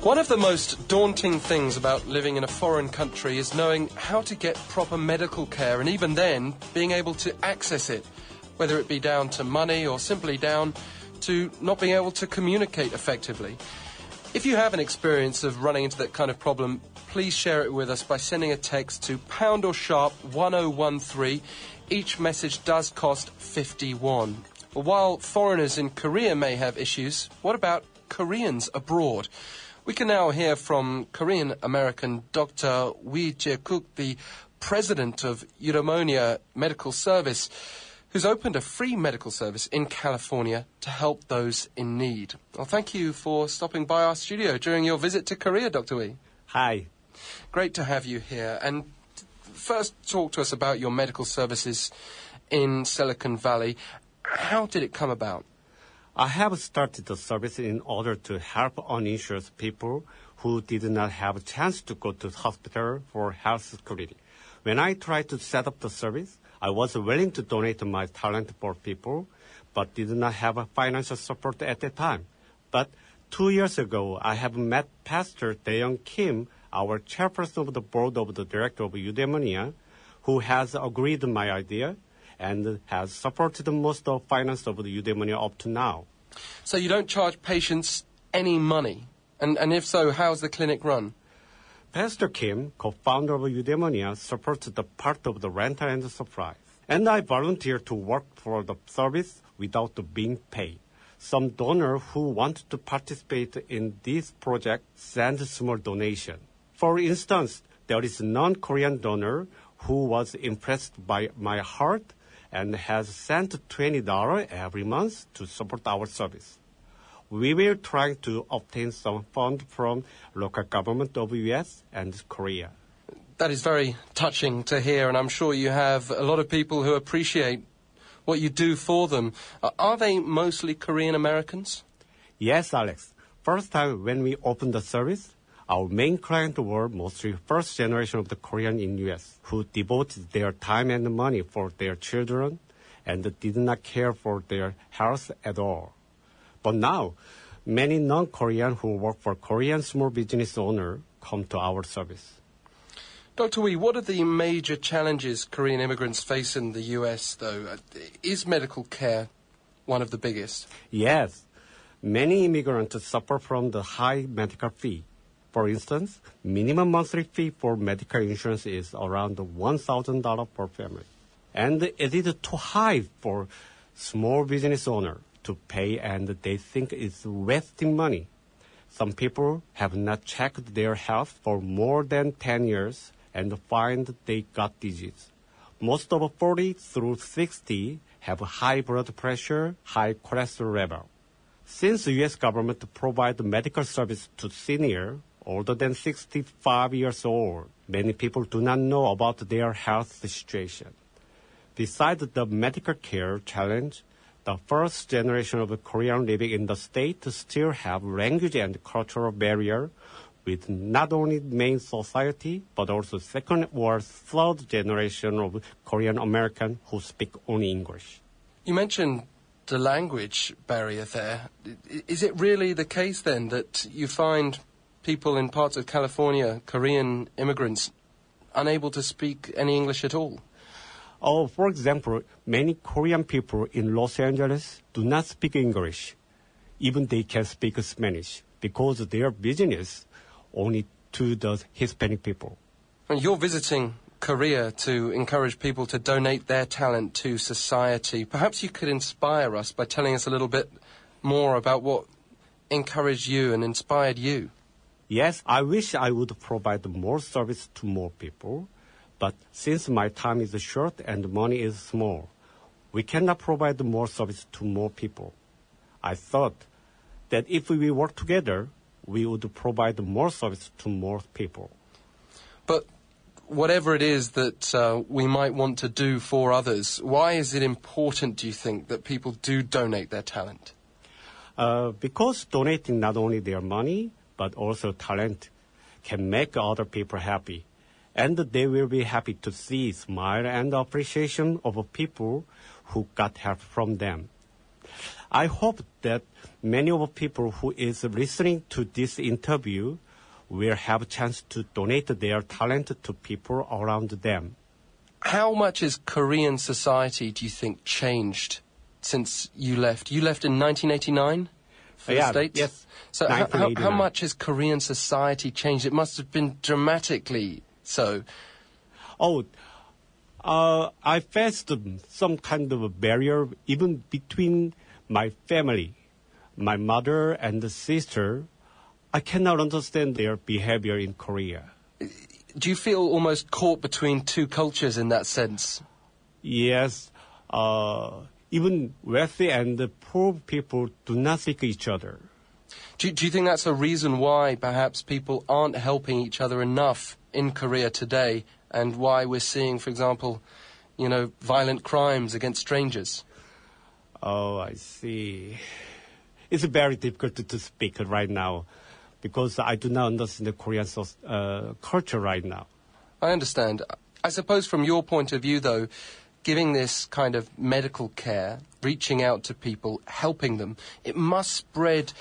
One of the most daunting things about living in a foreign country is knowing how to get proper medical care, and even then, being able to access it, whether it be down to money or simply down to not being able to communicate effectively. If you have an experience of running into that kind of problem, please share it with us by sending a text to pound or sharp 1013. Each message does cost 51. Well, while foreigners in Korea may have issues, what about Koreans abroad? We can now hear from Korean-American Dr. Wee Jae-kook, the president of Eudemonia Medical Service, who's opened a free medical service in California to help those in need. Well, thank you for stopping by our studio during your visit to Korea, Dr. Wee. Hi. Great to have you here. And first, talk to us about your medical services in Silicon Valley. How did it come about? I have started the service in order to help uninsured people who did not have a chance to go to the hospital for health security. When I tried to set up the service, I was willing to donate my talent for people, but did not have a financial support at that time. But 2 years ago, I have met Pastor Daeyoung Kim, our chairperson of the board of the director of Eudemonia, who has agreed my idea and has supported most of finance of the Eudemonia up to now. So you don't charge patients any money? And if so, how's the clinic run? Pastor Kim, co-founder of Eudemonia, supports the part of the rental and supplies. And I volunteer to work for the service without being paid. Some donor who want to participate in this project send small donation. For instance, there is a non-Korean donor who was impressed by my heart and has sent $20 every month to support our service. We will try to obtain some funds from local government of U.S. and Korea. That is very touching to hear, and I'm sure you have a lot of people who appreciate what you do for them. Are they mostly Korean Americans? Yes, Alex. First time when we opened the service, our main client were mostly first generation of the Korean in U.S. who devoted their time and money for their children and did not care for their health at all. But now, many non-Korean who work for Korean small business owners come to our service. Dr. Wee, what are the major challenges Korean immigrants face in the U.S., though? Is medical care one of the biggest? Yes. Many immigrants suffer from the high medical fee. For instance, minimum monthly fee for medical insurance is around $1,000 per family. And it is too high for small business owner to pay, and they think it's wasting money. Some people have not checked their health for more than 10 years and find they got disease. Most of 40 through 60 have high blood pressure, high cholesterol level. Since the U.S. government provides medical service to seniors older than 65 years old, many people do not know about their health situation. Besides the medical care challenge, the first generation of Korean living in the state still have language and cultural barrier with not only main society, but also second or third generation of Korean American who speak only English. You mentioned the language barrier there. Is it really the case then that you find people in parts of California, Korean immigrants, unable to speak any English at all? Oh, for example, many Korean people in Los Angeles do not speak English. Even they can speak Spanish because their business only to the Hispanic people. And you're visiting Korea to encourage people to donate their talent to society. Perhaps you could inspire us by telling us a little bit more about what encouraged you and inspired you. Yes, I wish I would provide more service to more people, but since my time is short and money is small, we cannot provide more service to more people. I thought that if we work together, we would provide more service to more people. But whatever it is that we might want to do for others, why is it important, do you think, that people do donate their talent? Because donating not only their money, but also talent can make other people happy. And they will be happy to see smile and appreciation of people who got help from them. I hope that many of the people who is listening to this interview will have a chance to donate their talent to people around them. How much has Korean society, do you think, changed since you left? You left in 1989 for the States? Yes. So how much has Korean society changed? It must have been dramatically so. I faced some kind of a barrier even between my family, my mother and the sister. I cannot understand their behavior in Korea. Do you feel almost caught between two cultures in that sense? Yes. Even wealthy and poor people do not speak each other. Do you think that's a reason why perhaps people aren't helping each other enough in Korea today, and why we're seeing, for example, violent crimes against strangers? Oh, I see. It's very difficult to speak right now because I do not understand the Korean culture right now. I understand. I suppose from your point of view, though, giving this kind of medical care, reaching out to people, helping them, it must spread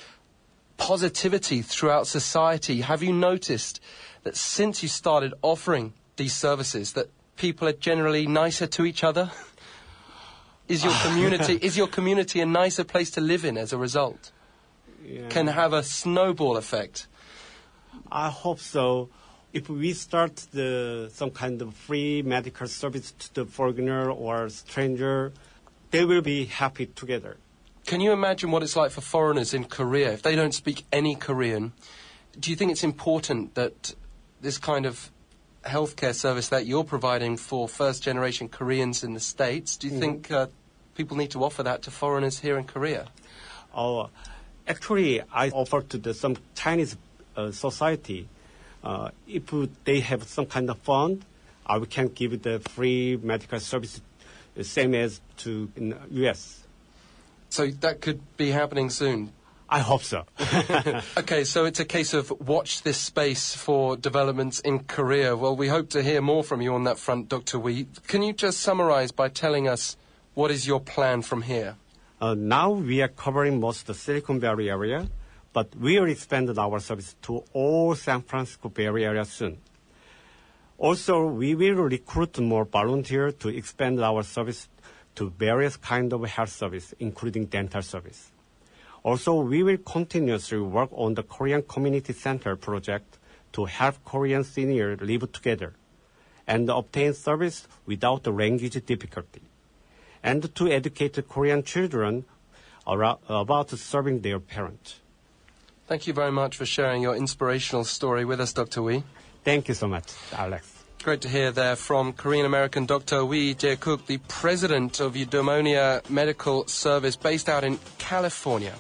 positivity throughout society. Have you noticed that since you started offering these services that people are generally nicer to each other? Is your community a nicer place to live in as a result? Yeah. Can have a snowball effect? I hope so. If we start some kind of free medical service to the foreigner or stranger, they will be happy together. Can you imagine what it's like for foreigners in Korea if they don't speak any Korean? Do you think it's important that this kind of healthcare service that you're providing for first-generation Koreans in the States, do you think people need to offer that to foreigners here in Korea? Actually, I offer to some Chinese society. If they have some kind of fund, we can give the free medical service the same as in U.S. So that could be happening soon? I hope so. Okay, so it's a case of watch this space for developments in Korea. Well, we hope to hear more from you on that front, Dr. Wee. Can you just summarize by telling us what is your plan from here? Now we are covering most of the Silicon Valley area, but we will expand our service to all San Francisco Bay Area soon. Also, we will recruit more volunteers to expand our service to various kinds of health service, including dental service. Also, we will continuously work on the Korean Community Center project to help Korean seniors live together and obtain service without the language difficulty, and to educate Korean children about serving their parents. Thank you very much for sharing your inspirational story with us, Dr. Wee. Thank you so much, Alex. Great to hear there from Korean-American Dr. Wee Jae-kook, the president of Eudemonia Medical Service based out in California.